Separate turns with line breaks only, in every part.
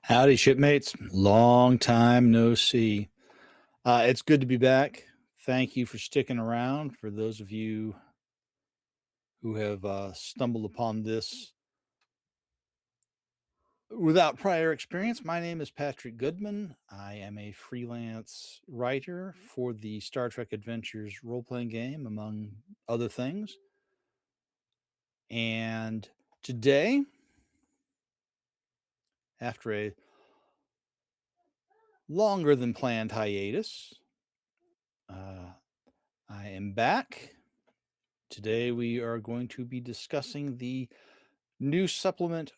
Howdy, shipmates. Long time no see. It's good to be back. Thank you for sticking around. For those of you who have stumbled upon this without prior experience, my name is Patrick Goodman. I am a freelance writer for the Star Trek Adventures role-playing game, among other things. And today, after a longer than planned hiatus, I am back. Today we are going to be discussing the new supplement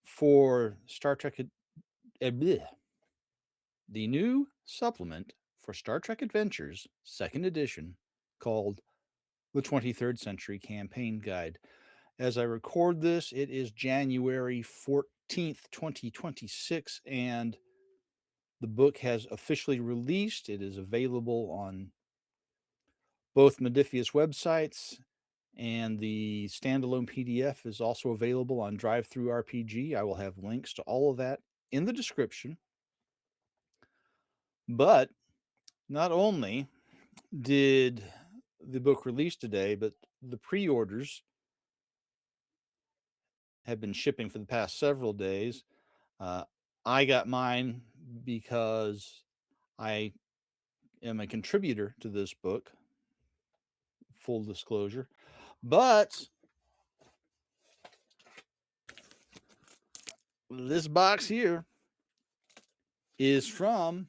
for Star Trek. The new supplement for Star Trek Adventures, 2nd edition, called the 23rd Century Campaign Guide. As I record this, it is January 14th, 2026, and the book has officially released. It is available on both Modiphius websites, and the standalone PDF is also available on DriveThruRPG. I will have links to all of that in the description. But not only did the book release today, but the pre-orders have been shipping for the past several days. I got mine because I am a contributor to this book, full disclosure. But this box here is from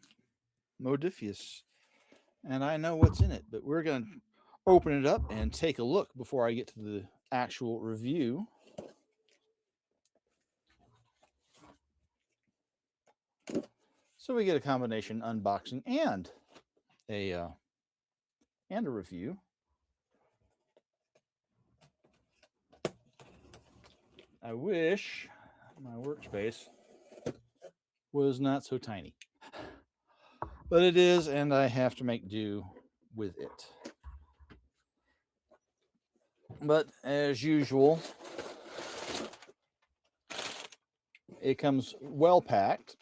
Modiphius, and I know what's in it, but we're going to open it up and take a look before I get to the actual review. So we get a combination unboxing and a review. I wish my workspace was not so tiny, but it is, and I have to make do with it. But as usual, it comes well packed.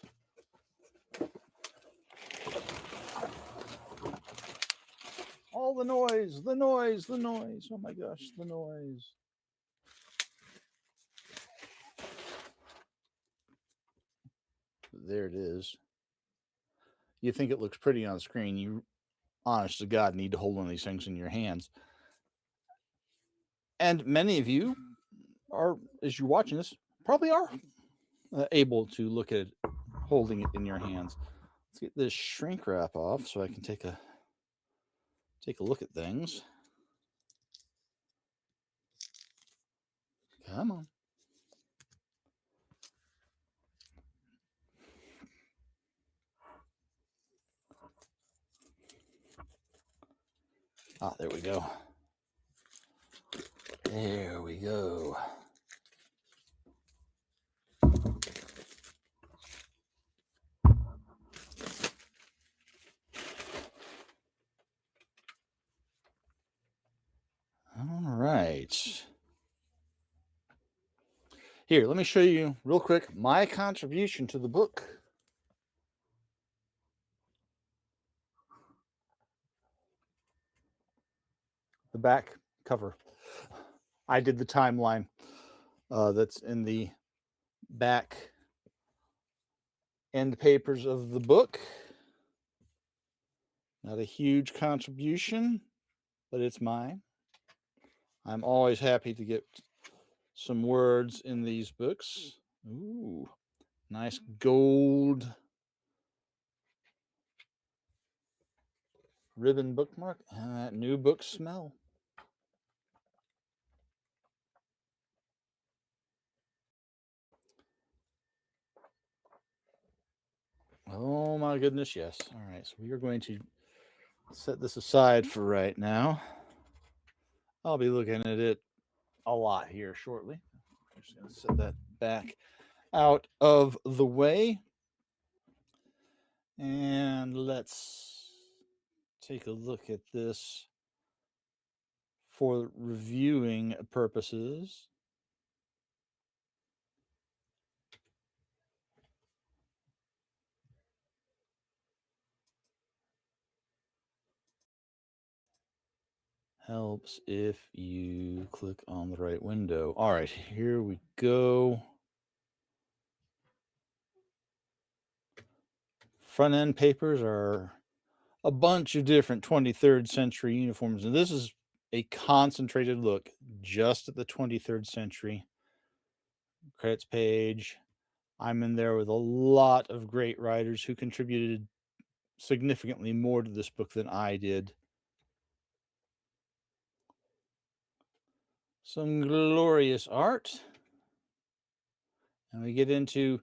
All the noise, the noise, the noise. Oh my gosh, the noise. There it is. You think it looks pretty on the screen. You, honest to God, need to hold one of these things in your hands. And many of you are, as you're watching this, probably are able to look at it, holding it in your hands. Let's get this shrink wrap off so I can take a look at things. Come on. Ah, there we go. There we go. All right. Here, let me show you real quick my contribution to the book. The back cover. I did the timeline that's in the back end papers of the book. Not a huge contribution, but it's mine. I'm always happy to get some words in these books. Ooh, nice gold ribbon bookmark and that new book smell. Oh my goodness, yes. All right, so we are going to set this aside for right now. I'll be looking at it a lot here shortly. I'm just going to set that back out of the way. And let's take a look at this for reviewing purposes. Helps if you click on the right window. All right, here we go. Front end papers are a bunch of different 23rd century uniforms, and this is a concentrated look just at the 23rd century. Credits page. I'm in there with a lot of great writers who contributed significantly more to this book than I did. Some glorious art. And we get into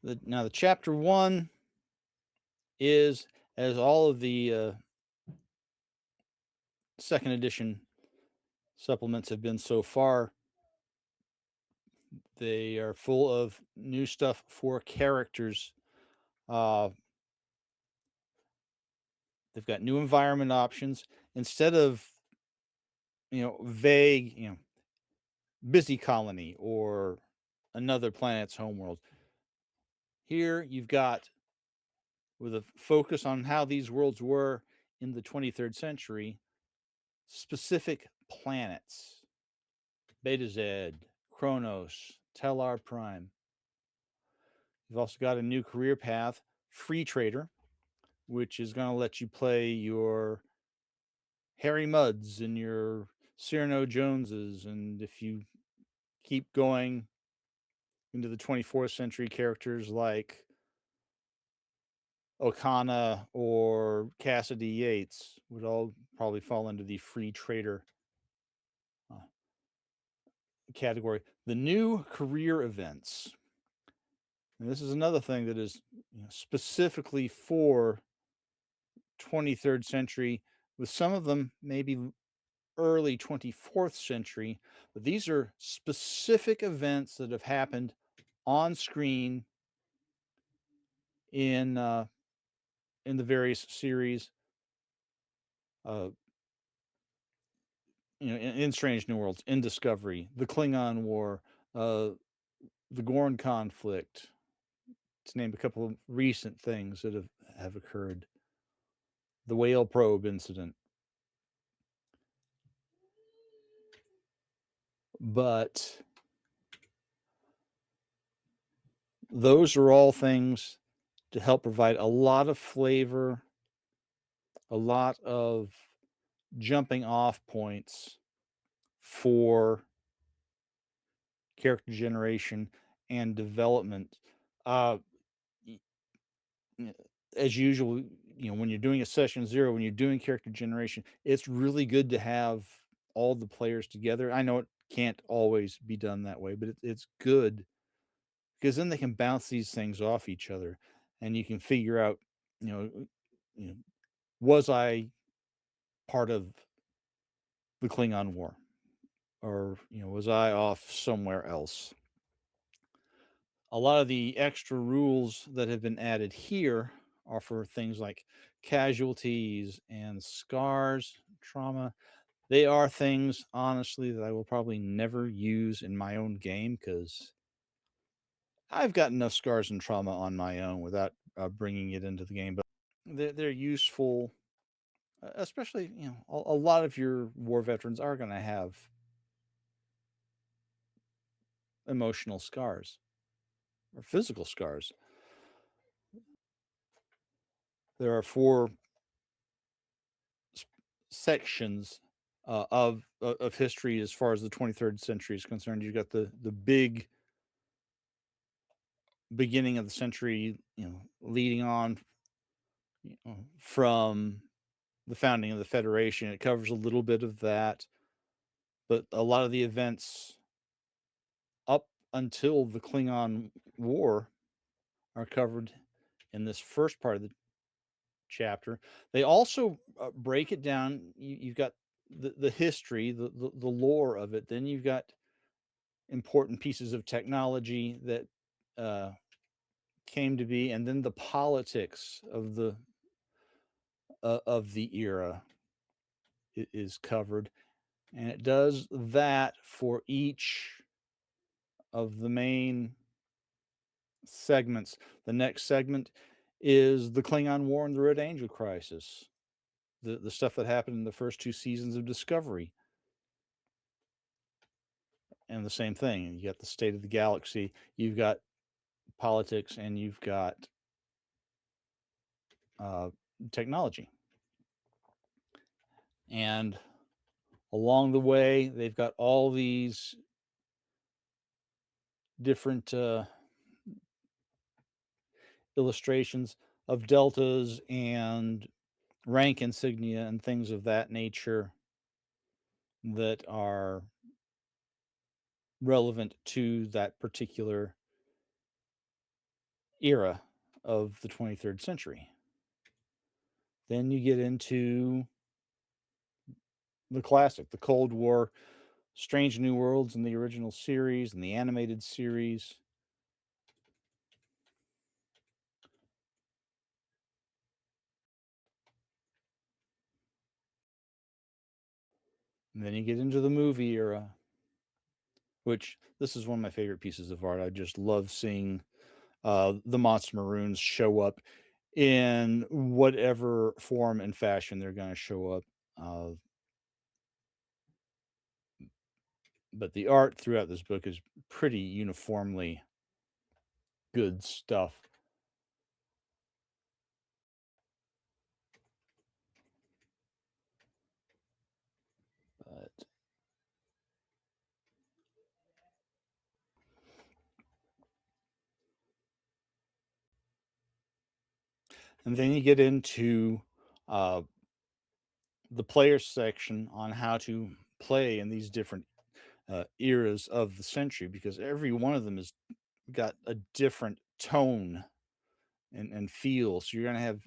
the chapter 1 is, as all of the second edition supplements have been so far, they are full of new stuff for characters. They've got new environment options instead of vague, busy colony or another planet's homeworld. Here you've got, with a focus on how these worlds were in the 23rd century, specific planets: Beta Z, Kronos, Tellar Prime. You've also got a new career path, Free Trader, which is going to let you play your Harry Mudds and your Cyrano Joneses. And if you keep going into the 24th century, characters like Okana or Cassidy Yates would all probably fall into the Free Trader category. The new career events. And this is another thing that is specifically for 23rd century, with some of them maybe early 24th century, but these are specific events that have happened on screen in the various series. In Strange New Worlds, in Discovery, the Klingon War, the Gorn conflict, to name a couple of recent things that have occurred. The Whale Probe incident. But those are all things to help provide a lot of flavor, a lot of jumping off points for character generation and development. As usual, when you're doing a session 0, when you're doing character generation, it's really good to have all the players together. I know it can't always be done that way, but it's good because then they can bounce these things off each other, and you can figure out, was I part of the Klingon War, or was I off somewhere else? A lot of the extra rules that have been added here are for things like casualties and scars, trauma. They are things, honestly, that I will probably never use in my own game because I've got enough scars and trauma on my own without bringing it into the game. But they're useful, especially, a lot of your war veterans are going to have emotional scars or physical scars. There are 4 sections of history as far as the 23rd century is concerned. You've got the big beginning of the century, leading on from the founding of the Federation. It covers a little bit of that, but a lot of the events up until the Klingon War are covered in this first part of the chapter. They also break it down. You've got the history, the lore of it. Then you've got important pieces of technology that came to be, and then the politics of the era is covered, and it does that for each of the main segments. The next segment is the Klingon War and the Red Angel Crisis. the stuff that happened in the first 2 seasons of Discovery. And the same thing. You got the state of the galaxy, you've got politics, and you've got technology. And along the way, they've got all these different illustrations of deltas and rank insignia and things of that nature that are relevant to that particular era of the 23rd century. Then you get into the classic, the Cold War, Strange New Worlds in the original series and the animated series. And then you get into the movie era, which this is one of my favorite pieces of art. I just love seeing the Monster Maroons show up in whatever form and fashion they're going to show up. But the art throughout this book is pretty uniformly good stuff. But and then you get into the player section on how to play in these different eras of the century, because every one of them has got a different tone and feel. So you're going to have,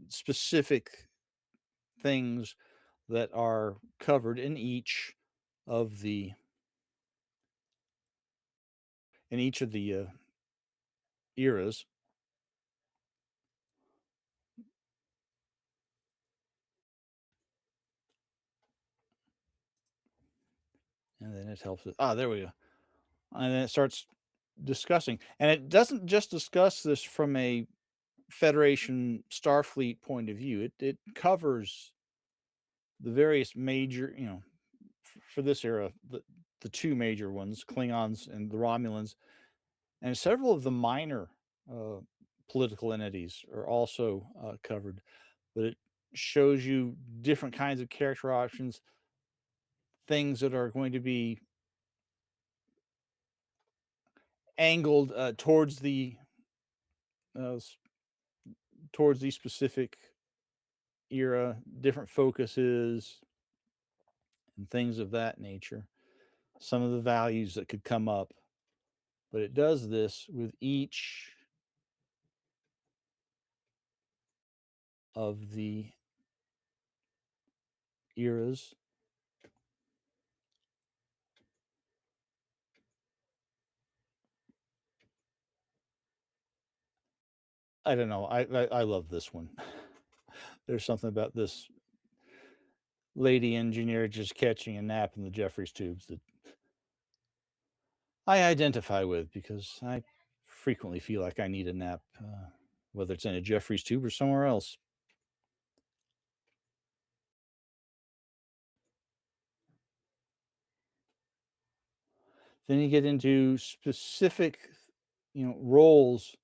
specific things that are covered in each of the eras. And then it helps it. There we go. And then it starts discussing, and it doesn't just discuss this from a Federation Starfleet point of view. It covers the various major, for this era, the two major ones, Klingons and the Romulans, and several of the minor political entities are also covered. But it shows you different kinds of character options, things that are going to be angled towards the specific era, different focuses, and things of that nature. Some of the values that could come up, but it does this with each of the eras. I don't know. I love this one. There's something about this lady engineer just catching a nap in the Jeffries tubes that I identify with, because I frequently feel like I need a nap, whether it's in a Jeffries tube or somewhere else. Then you get into specific, roles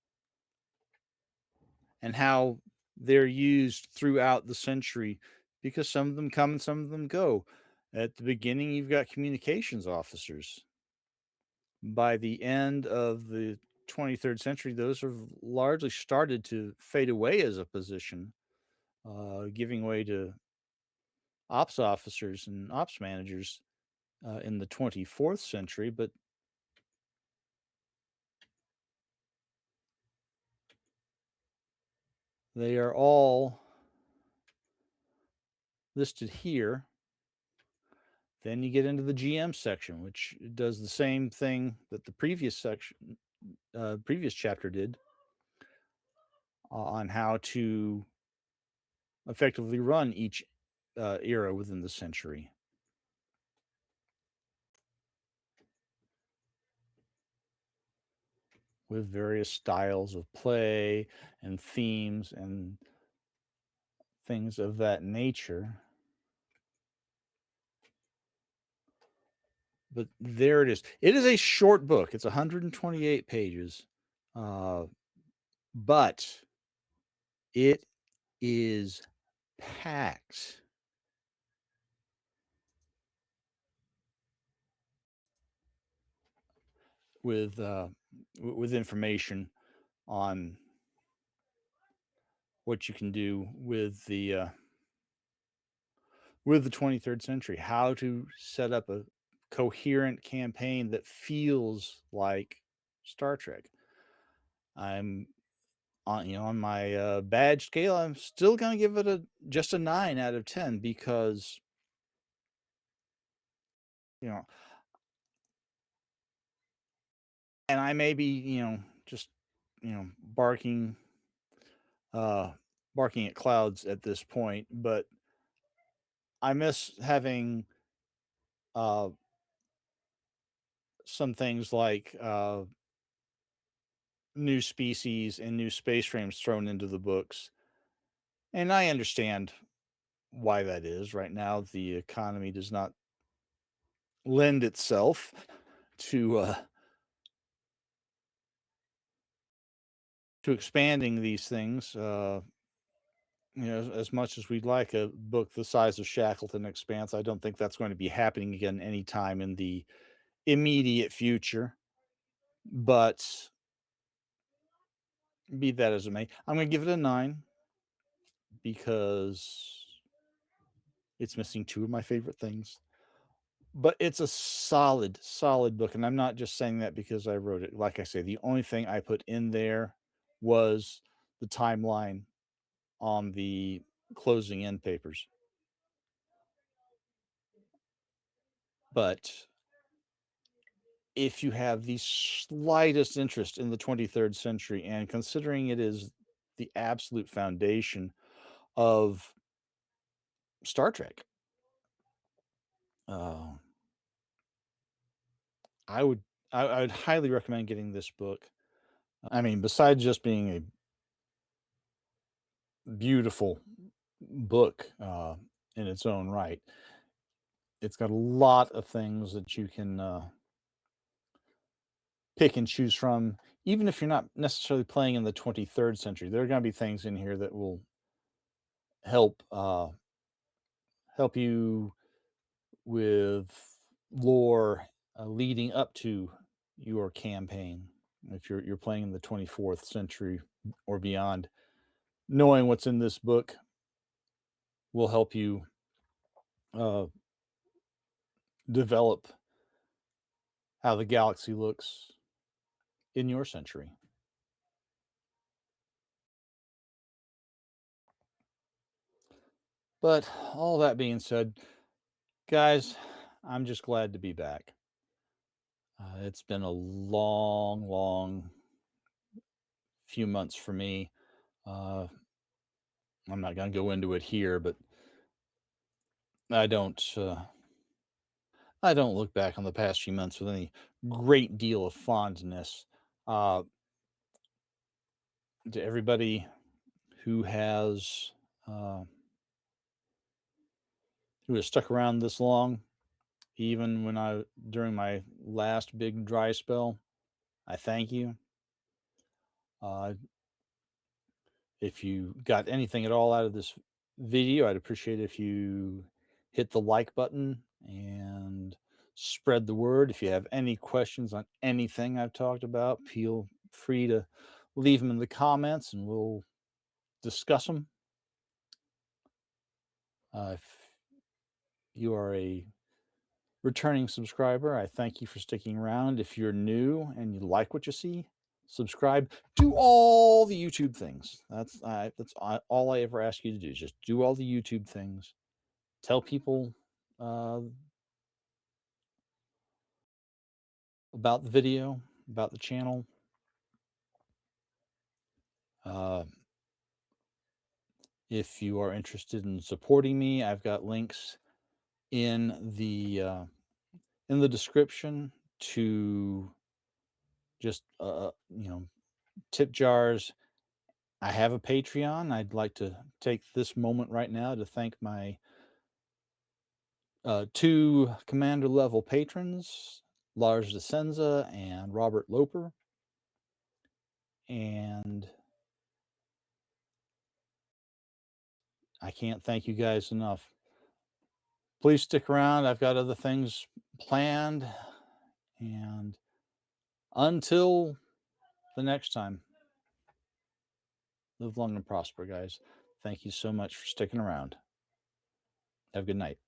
and how they're used throughout the century, because some of them come and some of them go. At the beginning, you've got communications officers. By the end of the 23rd century, those have largely started to fade away as a position, giving way to ops officers and ops managers in the 24th century. But they are all listed here. Then you get into the GM section, which does the same thing that the previous chapter did, on how to effectively run each era within the century. With various styles of play and themes and things of that nature. But there it is. It is a short book. It's 128 pages. But it is packed with information on what you can do with the 23rd century, how to set up a coherent campaign that feels like Star Trek. I'm on my badge scale. I'm still gonna give it just a 9 out of 10 because and I may be just barking at clouds at this point, but I miss having some things like new species and new space frames thrown into the books. And I understand why that is. Right now, the economy does not lend itself to expanding these things. As much as we'd like a book the size of Shackleton Expanse, I don't think that's going to be happening again anytime in the immediate future. But be that as it may, I'm going to give it a 9 because it's missing 2 of my favorite things. But it's a solid book. And I'm not just saying that because I wrote it. Like I say, the only thing I put in there was the timeline on the closing end papers. But if you have the slightest interest in the 23rd century, and considering it is the absolute foundation of Star Trek, I would highly recommend getting this book. I mean, besides just being a beautiful book in its own right, it's got a lot of things that you can pick and choose from. Even if you're not necessarily playing in the 23rd century, there are going to be things in here that will help you with lore leading up to your campaign. If you're playing in the 24th century or beyond, knowing what's in this book will help you develop how the galaxy looks in your century. But all that being said, guys, I'm just glad to be back. It's been a long few months for me. I'm not going to go into it here, but I don't look back on the past few months with any great deal of fondness. To everybody who has stuck around this long, even when during my last big dry spell, I thank you. If you got anything at all out of this video, I'd appreciate it if you hit the like button and spread the word. If you have any questions on anything I've talked about, feel free to leave them in the comments and we'll discuss them. If you are a returning subscriber, I thank you for sticking around. If you're new and you like what you see, subscribe. Do all the YouTube things. That's all I ever ask you to do. Is just do all the YouTube things. Tell people about the video, about the channel. If you are interested in supporting me, I've got links in the description to just tip jars I have a Patreon. I'd like to take this moment right now to thank my 2 commander level patrons, Lars DeSenza and Robert Loper. And I can't thank you guys enough. Please stick around. I've got other things planned. And until the next time, live long and prosper, guys. Thank you so much for sticking around. Have a good night.